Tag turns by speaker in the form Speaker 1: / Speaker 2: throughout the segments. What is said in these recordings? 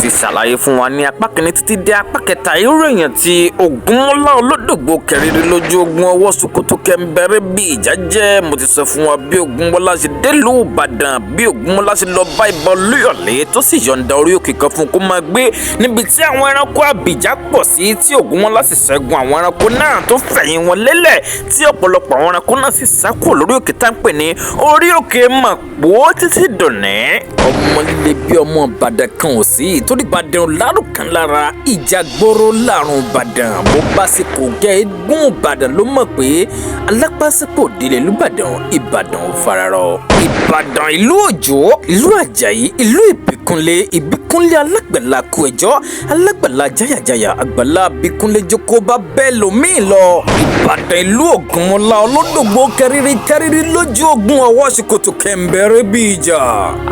Speaker 1: ti ṣàlàyé fún wa ní apá kìíní títí dé apá kẹta ìròyìn tí Ògúnmọ́lá olódògbò kẹrìírí lójú ogun ọwọ́ Sokoto kẹmbẹrẹ bí ìjà jẹ́. Mo ti sọ fún wa bí Ògúnmọ́lá ṣe délùú Ìbàdàn, bí Ògúnmọ́lá ṣe lọ bá ìbọn Olúyọ̀lé tó sì yọ̀ǹda orí òkè kan fún kó máa gbé níbi tí àwọn ẹranko àbìjà pọ̀ sí, tí Ògúnmọ́lá sì ṣẹ́gun àwọn ẹranko náà tó fẹ̀yìn wọn lélẹ̀, tí ọ̀pọ̀lọpọ̀ àwọn ẹranko náà sì sá kúrò lórí òkè tá ń pè ní orí òkè Màpó títí dòní. Ọmọ líle bí ọmọ Ìbàdàn kan ò sí, torí Ìbàdàn lárùkàn lára ìjà gbòòrò lárùn Ìbàdàn. Bó bá sì kò gẹ́ eégún Ìbàdàn ló mọ̀ pé alápásípò délé lùbàdàn, Ìbàdàn ò fararọ. Ìbàdàn ìlú Òjó, ìlú Àjàyí, ìlú Ìbíkúnlé alágbàlá kú ẹjọ́, alágbàlá jáyàjáyà, àgbàlá Bíkúnlé jókòó bá bẹ́ẹ̀ lómìn lọ. Ìbàdàn ìlú Ògúnmọ́lá olódògbò kẹrìírí lójú ogun ọwọ́ Sokoto kẹmbẹrẹ bí ìjà.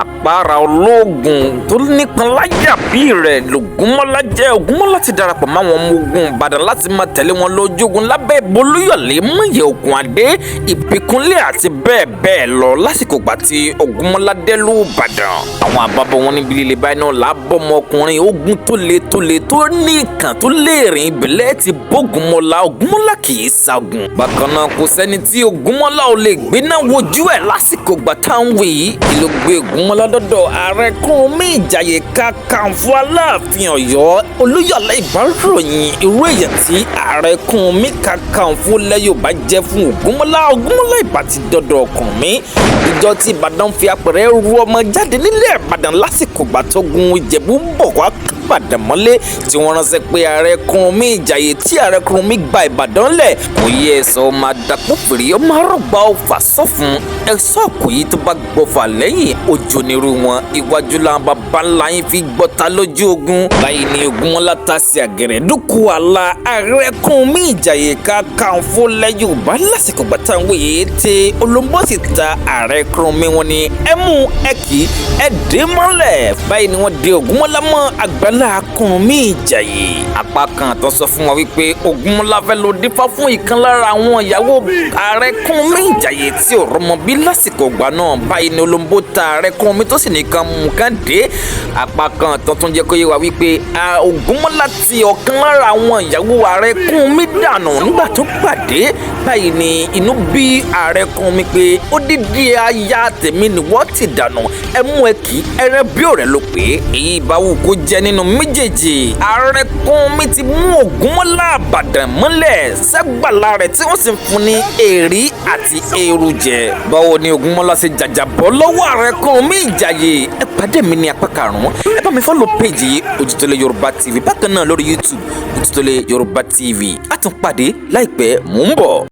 Speaker 1: Àpárá ológun tó nípọn láyà bí rẹ̀ l'Ògúnmọ́lá jẹ́. Ògúnmọ́lá ti darapọ̀ mọ́ àwọn ọmọ ogun Ìbàdàn láti máa tẹ̀lé wọn lójú ogun lábẹ́ Olúyọ̀lé, Mọ̀yẹ Ògúnadé, Ìbíkúnlé àti bẹ́ẹ̀ bẹ́ẹ̀ lọ lásìkò gbà tí Ògúnmọ́lá délùú Ìbàdàn. Àwọn àbábọ̀ wọn níbi líle báyìí náà lábọ́ ọmọkùnrin ogun tó le tó ní ìkàn tó lè rìn ìbílẹ̀ ti bógunmọ́lá. Ògúnmọ́lá kì í sagun. Bákan náà kò sẹ́ni tí Ògúnmọ́lá ò lè gbé náà wojú ẹ̀ lásìkò gbà táwọn wì í. Ìlú gbé Ògúnmọ́lá dọ́dọ̀ ààrẹ Kúrúnmí Ìjàyè Kakanfò Aláàfin Ọ̀yọ́. Olúyọ̀lé ìbáròyìn irú èyàn tí ààrẹ Kúrúnmí Kakanfò lẹ́yìn ò bá jẹ́ fún Ògúnmọ́lá. Ògúnmọ́lá ìbá ti dọ́dọ̀ Kúrúnmí. Ìjọ tí Ìbàdàn fi apẹ̀rẹ̀ ru ọmọ jáde nílẹ̀ Ìbàdàn lásìkò gbà tó gun Ìjẹ̀bú ń bọ̀ wá Ìbàdàn mọ́lé, tí wọ́n ránṣẹ́ pé ààrẹ Kúrúnmí Ìjàyè tí ààrẹ Kúrúnmí gba Ìbàdàn lẹ̀ kò yẹ ẹ̀sọ́ máa dàpọ̀ fèrè ọmọ àrọ̀gbà ọ̀fà sọ́fun ẹ̀sọ́ kò yí tó bá gbọ́fà lẹ́yìn òjò nírú wọn. Iwájú làwọn bàbá ńlá yín fi gbọ́ta lójú ogun. Báyìí ni Ògúnmọ́lá ta sí àgẹ̀rẹ̀ dúkù àlà ààrẹ Kúrúnmí Ìjàyè Kakanfò lẹ́yìn Yorùbá lásìkò gbàtà ń wòye tí olóńgbò sì ta ààrẹ Kúrúnmí wọn ni ẹ mú ẹ kì í ẹ dé mọ́lẹ̀. Báyìí ni wọ́n de Ògúnmọ́lá mọ́ àgbàlá Kúrúnmí Ìjàyè. Apá kan tó sọ fún wa wípé Ògúnmọ́lá fẹ́ lọ dífá fún ìkan lára àwọn ìyàwó ààrẹ Kúrúnmí Ìjàyè tí ò rọmọ bí lásìkò ìgbà náà. Báyìí ni olóńgbò ta ààrẹ Kúrúnmí tó sì nìkan mú kán dé. Apá kan tó tún jẹ́ kó yé wa wípé Ògúnmọ́lá ti ọ̀kan lára àwọn ìyàwó ààrẹ Kúrúnmí dànù nígbà tó pàdé. Báyìí ni inú bí ààrẹ Kúrúnmí pé ó dídí aya tèmi ni wọ́n ti dànù, ẹ mú ẹ kì í ẹrẹ bí ọ̀rẹ́ ló pé. Èyí ìbáwò kó jẹ́ nínú méjèèjì. Ààrẹ Kúrúnmí ti mú Ògúnmọ́lá Ìbàdàn mọ́lẹ̀ sẹ́gbàlá rẹ̀ tí wọ́n sì ń fún ní èrí àti èrú jẹ. Báwo ni Ògúnmọ́lá ṣe jàjàbọ́ lọ́wọ́ ààrẹ Kúrúnmí Ìjàyè? Ẹ pàdé mi ní apá karùn-ún. Ẹ bá mi fọ́lọ̀ péjì Ojútólé Yorùbá TV bákan náà lórí YouTube Ojútólé Yorùbá TV. A tún pàdé láìpẹ́, mò ń bọ̀.